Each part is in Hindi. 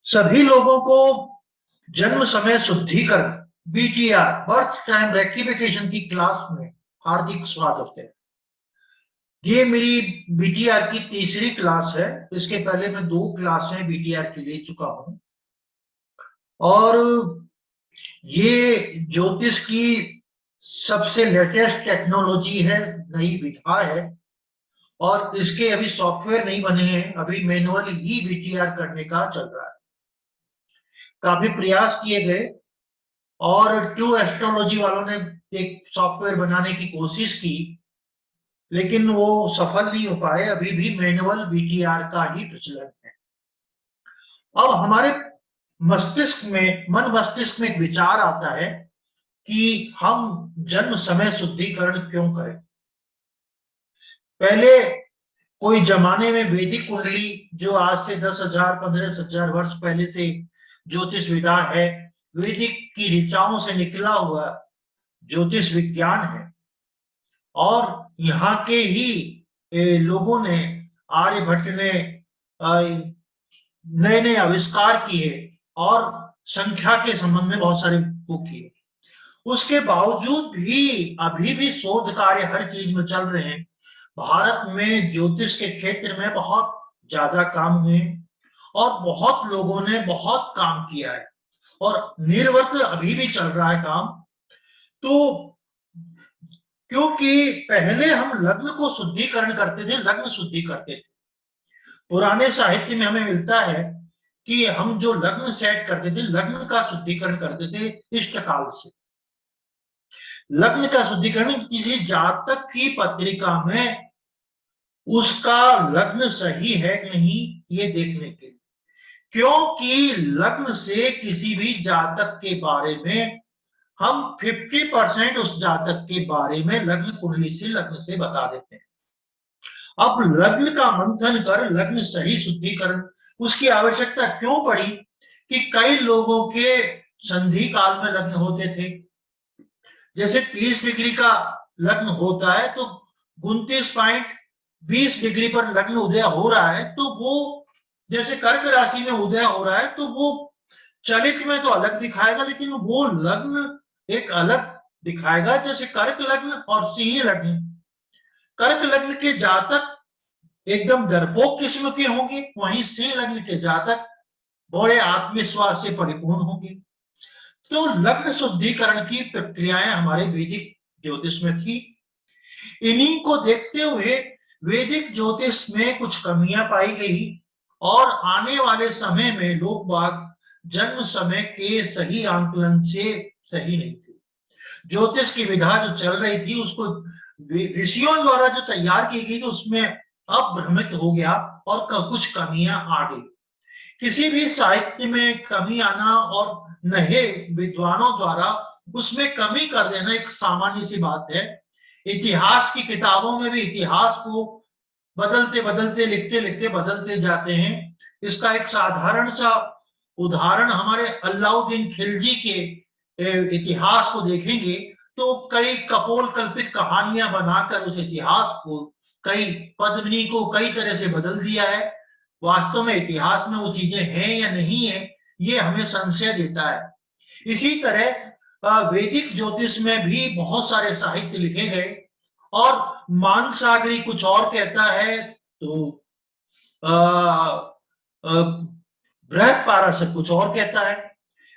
सभी लोगों को जन्म समय शुद्धिकरण बीटीआर बर्थ टाइम रेक्टिफिकेशन की क्लास में हार्दिक स्वागत है। ये मेरी बीटीआर की तीसरी क्लास है। इसके पहले मैं 2 क्लासें बीटीआर की ले चुका हूं और ये ज्योतिष की सबसे लेटेस्ट टेक्नोलॉजी है, नई विधा है और इसके अभी सॉफ्टवेयर नहीं बने हैं, अभी मैनुअली ही बीटीआर करने का चल रहा है। काफी प्रयास किए गए और ट्रू एस्ट्रोलॉजी वालों ने एक सॉफ्टवेयर बनाने की कोशिश की, लेकिन वो सफल नहीं हो पाए। अभी भी मैनुअल बीटीआर का ही प्रचलन है। अब हमारे मन मस्तिष्क में एक विचार आता है कि हम जन्म समय शुद्धिकरण क्यों करें। पहले कोई जमाने में वैदिक कुंडली, जो आज से 10,000 15,000 वर्ष पहले से ज्योतिष विधा है, वैदिक की ऋचाओं से निकला हुआ ज्योतिष विज्ञान है और यहाँ के ही लोगों ने, आर्यभट्ट ने नए नए आविष्कार किए और संख्या के संबंध में बहुत सारे वो किए। उसके बावजूद भी अभी भी शोध कार्य हर चीज में चल रहे हैं। भारत में ज्योतिष के क्षेत्र में बहुत ज्यादा काम हुए और बहुत लोगों ने बहुत काम किया है और निरवत अभी भी चल रहा है काम। तो क्योंकि पहले हम लग्न को शुद्धिकरण करते थे, लग्न शुद्धि करते थे। पुराने साहित्य में हमें मिलता है कि हम जो लग्न सेट करते थे, लग्न का शुद्धिकरण करते थे इष्ट काल से। लग्न का शुद्धिकरण किसी जातक की पत्रिका में उसका लग्न सही है कि नहीं ये देखने के लिए, क्योंकि लग्न से किसी भी जातक के बारे में हम 50% उस जातक के बारे में लग्न कुंडली से, लग्न से बता देते हैं। अब लग्न का मंथन कर लग्न सही शुद्धिकरण उसकी आवश्यकता क्यों पड़ी कि कई लोगों के संधि काल में लग्न होते थे। जैसे 30 डिग्री का लग्न होता है तो 29.20 डिग्री पर लग्न उदय हो रहा है, तो वो जैसे कर्क राशि में उदय हो रहा है तो वो चलित में तो अलग दिखाएगा, लेकिन वो लग्न एक अलग दिखाएगा। जैसे कर्क लग्न और सिंह लग्न, कर्क लग्न के जातक एकदम डरपोक किस्म के होंगे, वहीं सिंह लग्न के जातक बड़े आत्मविश्वास से परिपूर्ण होंगे। तो लग्न शुद्धिकरण की प्रक्रियाएं हमारे वैदिक ज्योतिष में थी। इन्हीं को देखते हुए वैदिक ज्योतिष में कुछ कमियां पाई गई और आने वाले समय में लोग बाग जन्म समय के सही आंकलन से सही नहीं थे। ज्योतिष की विधा जो चल रही थी उसको ऋषियों द्वारा जो तैयार की गई थी उसमें अभ्रमित हो गया और कुछ कमियां आ गई। किसी भी साहित्य में कमी आना और नए विद्वानों द्वारा उसमें कमी कर देना एक सामान्य सी बात है। इतिहास की किताबों में भी इतिहास को बदलते बदलते, लिखते लिखते बदलते जाते हैं। इसका एक साधारण सा उदाहरण हमारे अलाउद्दीन खिलजी के इतिहास को देखेंगे तो कई कपोल कल्पित कहानियां बनाकर उस इतिहास को, कई पद्मिनी को कई तरह से बदल दिया है। वास्तव में इतिहास में वो चीजें हैं या नहीं है ये हमें संशय देता है। इसी तरह वैदिक ज्योतिष में भी बहुत सारे साहित्य लिखे गए और मानसागरी कुछ और कहता है तो बृहद पाराशर कुछ और कहता है।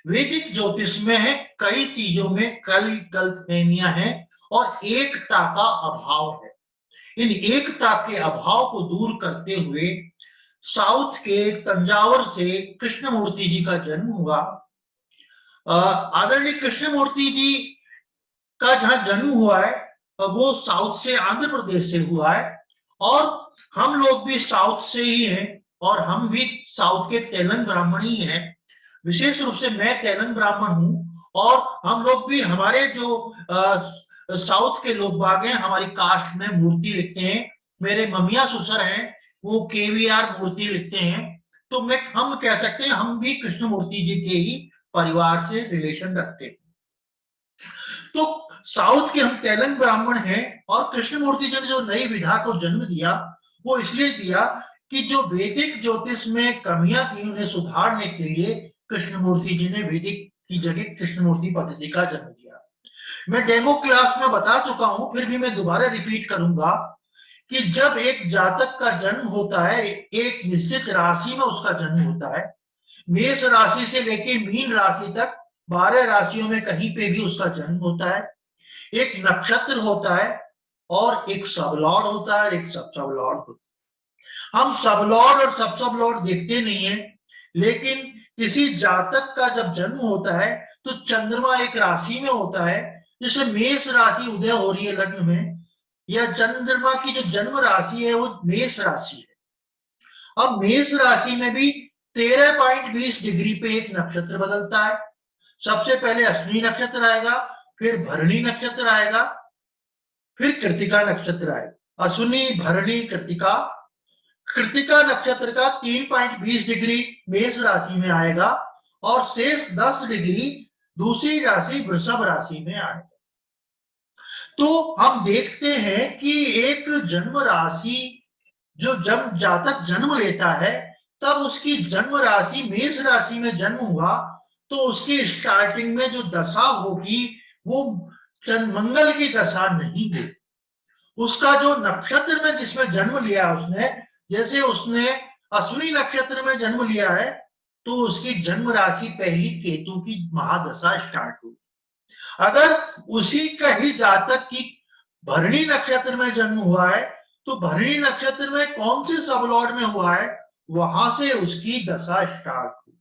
वैदिक ज्योतिष में है कई चीजों में कई गलतफहमियां हैं और एकता का अभाव है। इन एकता के अभाव को दूर करते हुए साउथ के तंजावर से कृष्णमूर्ति जी का जन्म हुआ। आदरणीय कृष्णमूर्ति जी का जहां जन्म हुआ है वो साउथ से, आंध्र प्रदेश से हुआ है और हम लोग भी साउथ से ही हैं और हम भी साउथ के तेलंग ब्राह्मण ही हैं। विशेष रूप से मैं तेलंग ब्राह्मण हूं और हम लोग भी, हमारे जो साउथ के लोग बाग हैं हमारी कास्ट में मूर्ति लिखते हैं। मेरे ममिया ससुर हैं वो केवीआर मूर्ति लिखते हैं। तो हम कह सकते हैं हम भी कृष्णमूर्ति जी के ही परिवार से रिलेशन रखते हैं। तो साउथ के हम तेलंग ब्राह्मण हैं और कृष्णमूर्ति जी ने जो नई विधा को जन्म दिया वो इसलिए दिया कि जो वैदिक ज्योतिष में कमियां थी उन्हें सुधारने के लिए कृष्णमूर्ति जी ने वैदिक की जगह कृष्णमूर्ति पद्धति का जन्म दिया। मैं डेमो क्लास में बता चुका हूं, फिर भी मैं दोबारा रिपीट करूंगा कि जब एक जातक का जन्म होता है, एक निश्चित राशि में उसका जन्म होता है, मेष राशि से लेके मीन राशि तक 12 राशियों में कहीं पे भी उसका जन्म होता है, एक नक्षत्र होता है और एक सबलॉर्ड होता है, एक सब सबलॉर्ड होता है। हम सबलॉर्ड और सब सबलॉर्ड देखते नहीं है, लेकिन किसी जातक का जब जन्म होता है तो चंद्रमा एक राशि में होता है, जैसे मेष राशि उदय हो रही है लग्न में, या चंद्रमा की जो जन्म राशि है वो मेष राशि है। अब मेष राशि में भी 13.20 डिग्री पे एक नक्षत्र बदलता है। सबसे पहले अश्विनी नक्षत्र आएगा, फिर भरणी नक्षत्र आएगा, फिर कृतिका नक्षत्र आएगा। अश्विनी, भरणी, कृतिका। कृतिका नक्षत्र का 3.20 डिग्री मेष राशि में आएगा और शेष 10 डिग्री दूसरी राशि वृषभ राशि में आएगा। तो हम देखते हैं कि एक जन्म राशि जो जब जातक जन्म लेता है तब उसकी जन्म राशि मेष राशि में जन्म हुआ तो उसकी स्टार्टिंग में जो दशा होगी वो मंगल की दशा नहीं है। उसका जो नक्षत्र में जिसमें जन्म लिया उसने, जैसे उसने अश्विनी नक्षत्र में जन्म लिया है तो उसकी जन्म राशि पहली केतु की महादशा स्टार्ट हुई। अगर उसी का ही जातक की भरणी नक्षत्र में जन्म हुआ है तो भरणी नक्षत्र में कौन से सबलॉर्ड में हुआ है वहां से उसकी दशा स्टार्ट हुई।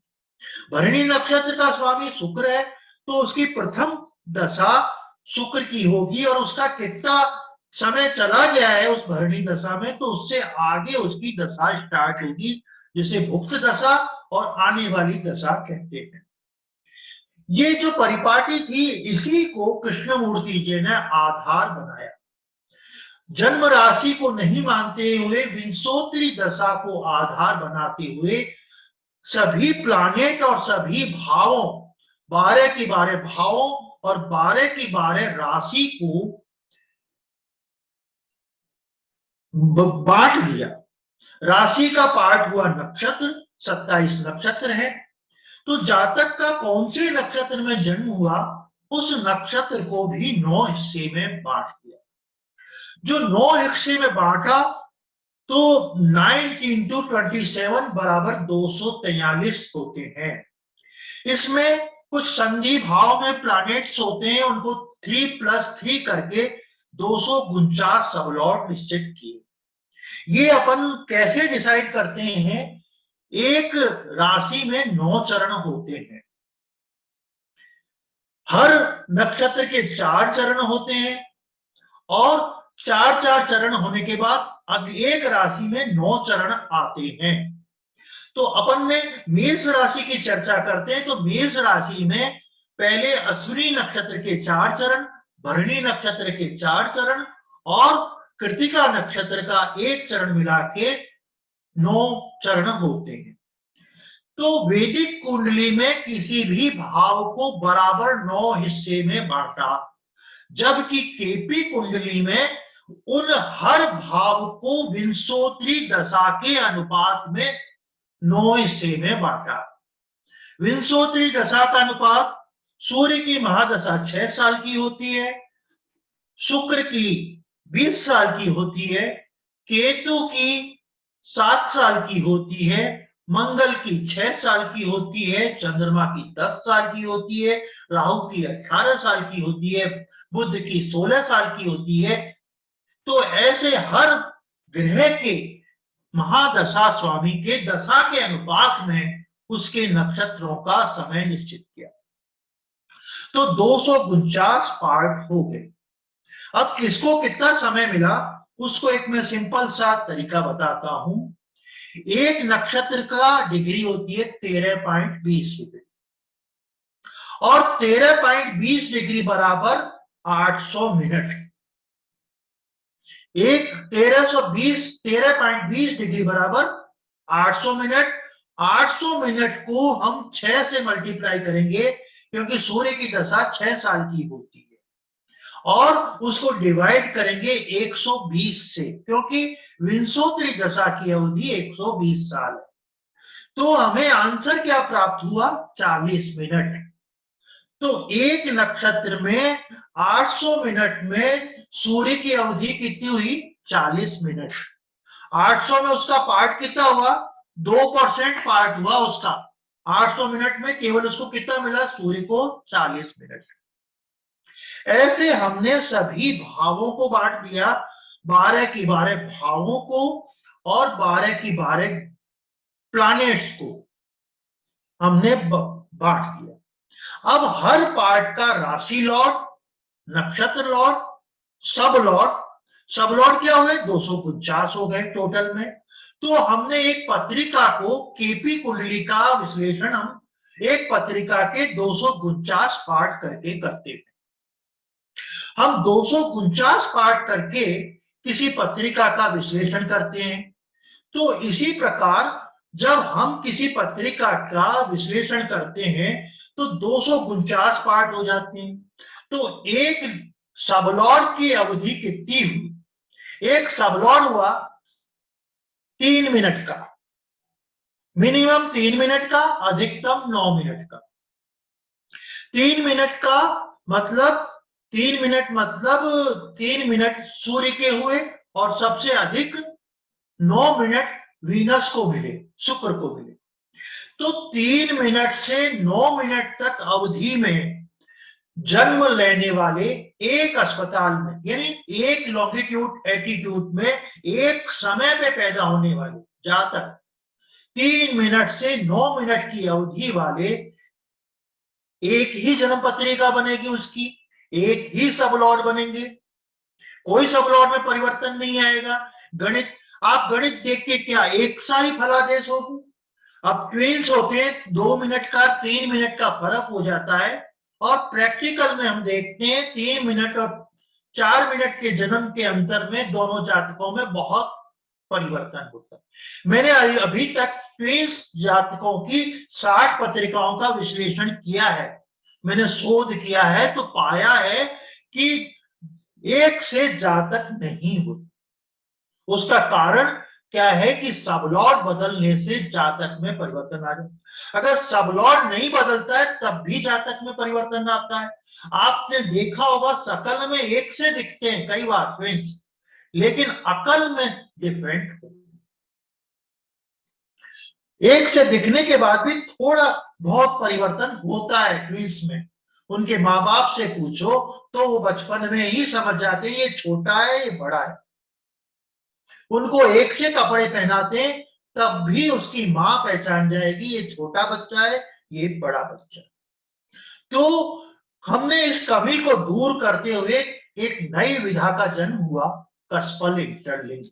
भरणी नक्षत्र का स्वामी शुक्र है तो उसकी प्रथम दशा शुक्र की होगी और उसका कितना समय चला गया है उस भरणी दशा में तो उससे आगे उसकी दशा स्टार्ट होगी, जिसे भुक्त दशा और आने वाली दशा कहते हैं। ये जो परिपाटी थी इसी को कृष्णमूर्ति जी ने आधार बनाया। जन्म राशि को नहीं मानते हुए विंशोत्तरी दशा को आधार बनाते हुए सभी प्लानेट और सभी भावों 12 की 12 भावों और 12 की 12 राशि को बांट दिया। राशि का पार्ट हुआ नक्षत्र, 27 नक्षत्र है। तो जातक का कौन से नक्षत्र में जन्म हुआ उस नक्षत्र को भी 9 हिस्से में बांट दिया। जो 9 हिस्से में बांटा तो 9 इंटू 27 बराबर 243 होते हैं। इसमें कुछ संधि भाव में प्लैनेट्स होते हैं, उनको 3+3 करके 249 सबलॉर्ड निश्चित किए। ये अपन कैसे डिसाइड करते हैं? एक राशि में 9 चरण होते हैं, हर नक्षत्र के 4 चरण होते हैं और 4 चरण होने के बाद अब एक राशि में 9 चरण आते हैं। तो अपन ने मेष राशि की चर्चा करते हैं तो मेष राशि में पहले अश्विनी नक्षत्र के 4 चरण, भरणी नक्षत्र के 4 चरण और कृतिका नक्षत्र का 1 चरण मिला के 9 चरण होते हैं। तो वैदिक कुंडली में किसी भी भाव को बराबर 9 हिस्से में बांटा, जबकि केपी कुंडली में उन हर भाव को विंशोत्तरी दशा के अनुपात में 9 हिस्से में बांटा। विंशोत्तरी दशा का अनुपात सूर्य की महादशा 6 साल की होती है, शुक्र की 20 साल की होती है, केतु की 7 साल की होती है, मंगल की 6 साल की होती है, चंद्रमा की 10 साल की होती है, राहु की 18 साल की होती है, बुध की 16 साल की होती है। तो ऐसे हर ग्रह के महादशा स्वामी के दशा के अनुपात में उसके नक्षत्रों का समय निश्चित किया। तो 249 पार्ट हो गए। अब किसको कितना समय मिला उसको एक मैं सिंपल सा तरीका बताता हूं। एक नक्षत्र का डिग्री होती है 13.20 डिग्री और 13.20 डिग्री बराबर 800 मिनट। एक 13.20 डिग्री बराबर 800 मिनट। 800 मिनट को हम 6 से मल्टीप्लाई करेंगे क्योंकि सूर्य की दशा 6 साल की होती है और उसको डिवाइड करेंगे 120 से, क्योंकि विंशोत्तरी दशा की अवधि 120 साल है। तो हमें आंसर क्या प्राप्त हुआ? 40 मिनट। तो एक नक्षत्र में 800 मिनट में सूर्य की अवधि कितनी हुई? 40 मिनट। 800 में उसका पार्ट कितना हुआ? 2% पार्ट हुआ उसका। 800 मिनट में केवल उसको कितना मिला? सूर्य को 40 मिनट। ऐसे हमने सभी भावों को बांट दिया, 12 की 12 भावों को और 12 की 12 प्लैनेट्स को हमने बांट दिया। अब हर पार्ट का राशि लॉट, नक्षत्र लॉट, सब लॉट, सब लॉट क्या हो गए? 249 हो गए टोटल में। तो हमने एक पत्रिका को, केपी कुंडली का विश्लेषण हम एक पत्रिका के 249 पार्ट करके करते हैं। हम 249 पार्ट करके किसी पत्रिका का विश्लेषण करते हैं। तो इसी प्रकार जब हम किसी पत्रिका का विश्लेषण करते हैं तो 249 पार्ट हो जाते हैं। तो एक सबलॉट की अवधि कितनी हुई? एक सबलॉट हुआ 3 मिनट का, मिनिमम 3 मिनट का, अधिकतम 9 मिनट का। 3 मिनट का मतलब 3 मिनट मतलब 3 मिनट सूर्य के हुए और सबसे अधिक 9 मिनट वीनस को मिले, शुक्र को मिले। तो 3 मिनट से 9 मिनट तक अवधि में जन्म लेने वाले एक अस्पताल में, यानी एक लॉन्गिट्यूड एटीट्यूड में एक समय पे पैदा होने वाले जातक 3 मिनट से 9 मिनट की अवधि वाले एक ही जन्म पत्रिका बनेगी, उसकी एक ही सबलॉट बनेंगे, कोई सबलॉट में परिवर्तन नहीं आएगा। गणित, आप गणित देख के क्या एक सा ही फलादेश होगी? अब ट्विंस होते हैं, 2 मिनट का 3 मिनट का फर्क हो जाता है, और प्रैक्टिकल में हम देखते हैं 3 मिनट और 4 मिनट के जन्म के अंतर में दोनों जातकों में बहुत परिवर्तन होता है। मैंने अभी तक ट्विंस जातकों की 60 पत्रिकाओं का विश्लेषण किया है, मैंने शोध किया है, तो पाया है कि एक से जातक नहीं होते। उसका कारण क्या है कि सबलॉट बदलने से जातक में परिवर्तन आ जाता है। अगर सबलॉट नहीं बदलता है तब भी जातक में परिवर्तन आता है। आपने देखा होगा शकल में एक से दिखते हैं कई बार ट्विंस, लेकिन अकल में डिफरेंट। एक से दिखने के बाद भी थोड़ा बहुत परिवर्तन होता है ट्विंस में। उनके माँ बाप से पूछो तो वो बचपन में ही समझ जाते हैं ये छोटा है ये बड़ा है। उनको एक से कपड़े पहनाते हैं तब भी उसकी मां पहचान जाएगी ये छोटा बच्चा है ये बड़ा बच्चा है। तो हमने इस कमी को दूर करते हुए एक नई विधा का जन्म हुआ, कस्पल इंटरलिंक।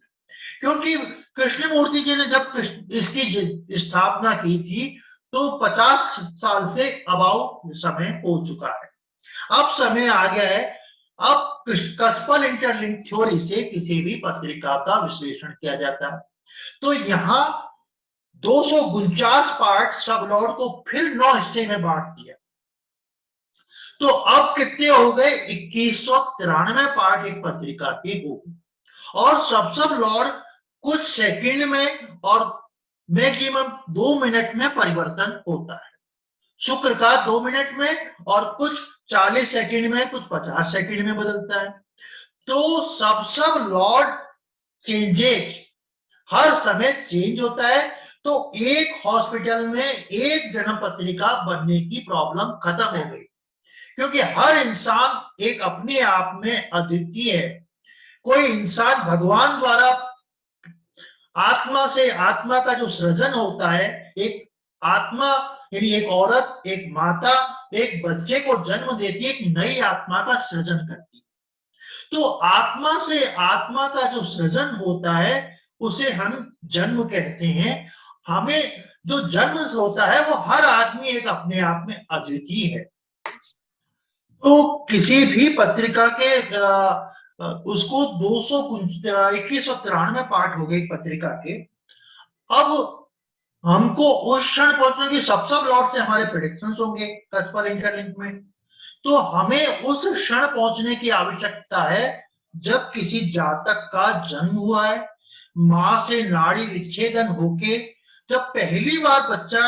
क्योंकि कृष्णमूर्ति जी ने जब इसकी स्थापना की थी तो 50 साल से अबाउ समय हो चुका है। अब समय आ गया है, अब कस्पल इंटरलिंक थ्योरी से किसी भी पत्रिका का विश्लेषण किया जाता है। तो यहां 249 पार्ट सबलॉट को फिर 9 हिस्से में बांट दिया। तो अब कितने हो गए? 2193 पार्ट एक पत्रिका के हो गए, और सब लॉर्ड कुछ सेकंड में और मैक्सिमम 2 मिनट में परिवर्तन होता है। शुक्र का 2 मिनट में और कुछ 40 सेकंड में, कुछ 50 सेकंड में बदलता है। तो सब लॉर्ड चेंजेस हर समय चेंज होता है। तो एक हॉस्पिटल में एक जन्म पत्रिका बनने की प्रॉब्लम खत्म हो गई, क्योंकि हर इंसान एक अपने आप में अद्वितीय है। कोई इंसान भगवान द्वारा आत्मा से, आत्मा का जो सृजन होता है, एक आत्मा यानी एक औरत, एक माता एक बच्चे को जन्म देती है, एक नई आत्मा का सृजन करती है। तो आत्मा से आत्मा का जो सृजन होता है उसे हम जन्म कहते हैं। हमें जो जन्म होता है वो हर आदमी एक अपने आप में अद्वितीय है। तो किसी भी पत्रिका के उसको 2193 पार्ट हो गए पत्रिका के। अब हमको उस क्षण पहुंचने की सब लॉट से हमारे प्रेडिक्शंस होंगे कस्पल इंटरलिंक में। तो हमें उस क्षण पहुंचने की आवश्यकता है जब किसी जातक का जन्म हुआ है, मां से नाड़ी विच्छेदन होके जब पहली बार बच्चा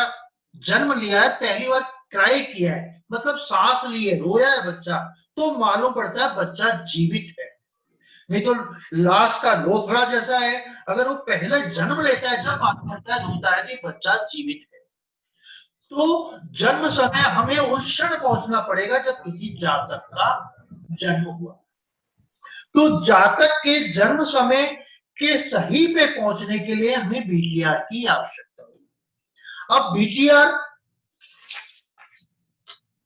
जन्म लिया है, पहली बार क्राई किया है, मतलब सांस लिए, रोया है बच्चा, तो मालूम पड़ता है बच्चा जीवित है। नहीं तो लाश का लोथड़ा जैसा है, अगर वो पहले जन्म लेता है, जब मालूम पड़ता है, रोता है, कि बच्चा जीवित है। तो जन्म समय हमें उस क्षण पहुंचना पड़ेगा जब किसी जातक का जन्म हुआ। तो जातक के जन्म समय के सही पे पहुंचने के लिए हमें बीटीआर की आवश्यकता होगी। अब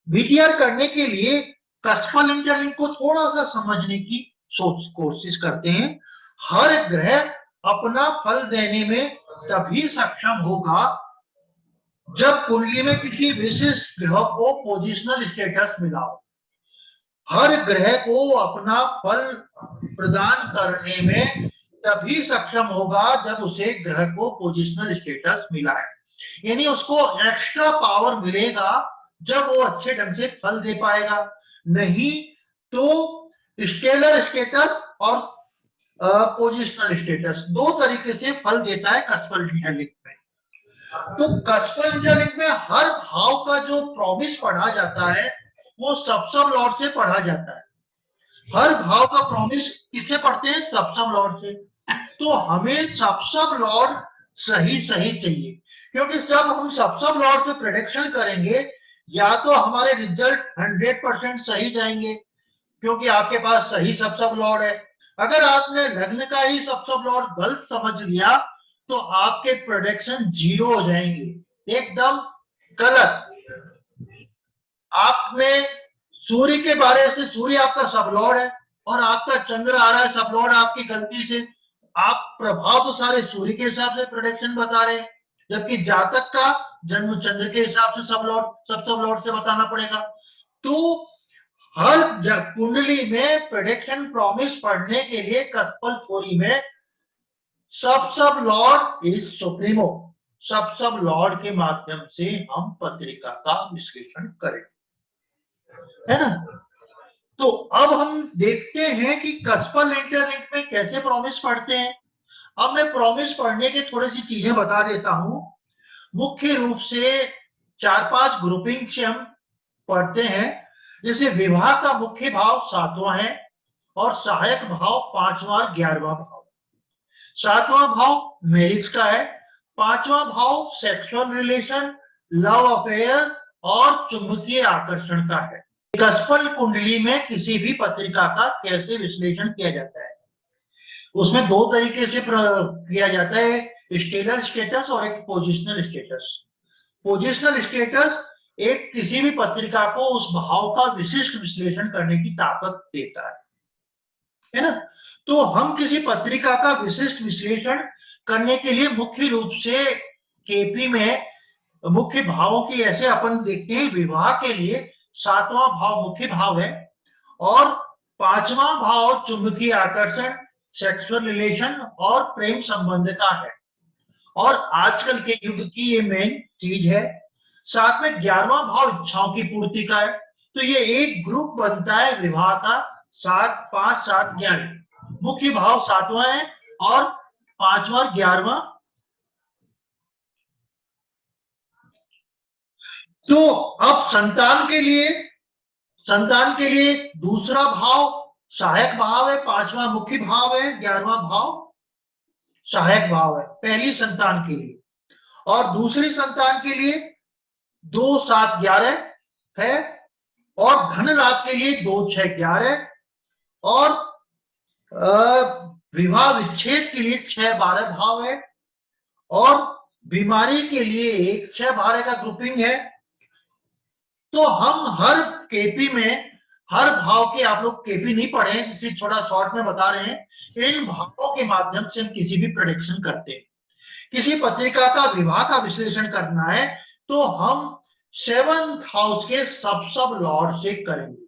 बीटीआर करने के लिए कस्पल इंटरलिंक को थोड़ा सा समझने की कोशिश करते हैं। हर ग्रह अपना फल देने में तभी सक्षम होगा जब कुंडली में किसी विशिष्ट ग्रह को पोजिशनल स्टेटस मिला हो। हर ग्रह को अपना फल प्रदान करने में तभी सक्षम होगा जब उसे ग्रह को पोजिशनल स्टेटस मिला है, यानी उसको एक्स्ट्रा पावर मिलेगा जब वो अच्छे ढंग से फल दे पाएगा। नहीं तो स्केलर स्टेटस और पोजिशनल स्टेटस दो तरीके से फल देता है कस्पल इंटरलिंक में। तो कस्पल इंटरलिंक में हर भाव का जो प्रॉमिस पढ़ा जाता है वो सप्तम लॉर्ड से पढ़ा जाता है। हर भाव का प्रॉमिस किससे पढ़ते हैं? सप्तम लॉर्ड से। तो हमें सप्तम लॉर्ड सही चाहिए, क्योंकि जब हम सप्तम लॉर्ड से प्रेडिक्शन करेंगे या तो हमारे रिजल्ट 100% सही जाएंगे क्योंकि आपके पास सही सप्तम लॉर्ड है। अगर आपने लग्न का ही सप्तम लॉर्ड गलत समझ लिया तो आपके प्रोडक्शन 0 हो जाएंगे, एकदम गलत। आपने सूर्य के बारे से, सूर्य आपका सब लॉर्ड है और आपका चंद्र आ रहा है सब लॉर्ड, आपकी गलती से आप प्रभाव तो सारे सूर्य के हिसाब से प्रोडक्शन बता रहे हैं, जबकि जातक का जन्म चंद्र के हिसाब से सब लॉर्ड से बताना पड़ेगा। तो हर कुंडली में प्रेडिक्शन प्रॉमिस पढ़ने के लिए कस्पल थ्योरी में सब लॉर्ड इज सुप्रीमो, सब लॉर्ड के माध्यम से हम पत्रिका का विश्लेषण करें, है ना। तो अब हम देखते हैं कि कस्पल इंटरलिंक में कैसे प्रॉमिस पढ़ते हैं। अब मैं प्रॉमिस पढ़ने के थोड़ी सी चीजें बता देता हूं। मुख्य रूप से 4-5 ग्रुपिंग से हम पढ़ते हैं। जैसे विवाह का मुख्य भाव 7वां है और सहायक भाव 5वां और 11वां भाव। 7वां भाव मैरिज का है, 5वां भाव सेक्सुअल रिलेशन, लव अफेयर और चुंबकीय आकर्षण का है। कस्पल कुंडली में किसी भी पत्रिका का कैसे विश्लेषण किया जाता है, उसमें दो तरीके से किया जाता है, स्टेलर स्टेटस और एक पोजिशनल स्टेटस। पोजिशनल स्टेटस एक किसी भी पत्रिका को उस भाव का विशिष्ट विश्लेषण करने की ताकत देता है ना। तो हम किसी पत्रिका का विशिष्ट विश्लेषण करने के लिए मुख्य रूप से केपी में मुख्य भावों की ऐसे अपन देखते हैं। विवाह के लिए 7वां भाव मुख्य भाव है और 5वां भाव चुंबकीय आकर्षण, सेक्सुअल रिलेशन और प्रेम संबंध का है और आजकल के युग की ये मेन चीज है। साथ में 11वां भाव इच्छाओं की पूर्ति का है। तो ये एक ग्रुप बनता है विवाह का, 7, 5, 7, 11। मुख्य भाव 7वां है और 5वां 11वां। तो अब संतान के लिए दूसरा भाव सहायक भाव है, 5वां मुख्य भाव है, 11वां भाव सहायक भाव है पहली संतान के लिए। और दूसरी संतान के लिए 2, 7, 11 है और धन लाभ के लिए 2, 6, 11 और विवाह विच्छेद के लिए 6, 12 भाव है और बीमारी के लिए 1, 6, 12 का ग्रुपिंग है। तो हम हर केपी में हर भाव के, आप लोग केपी नहीं पढ़े हैं इसलिए थोड़ा शॉर्ट में बता रहे हैं, इन भावों के माध्यम से हम किसी भी प्रेडिक्शन करते हैं। किसी पत्रिका का विवाह का विश्लेषण करना है तो हम 7th हाउस के सब लॉर्ड से करेंगे।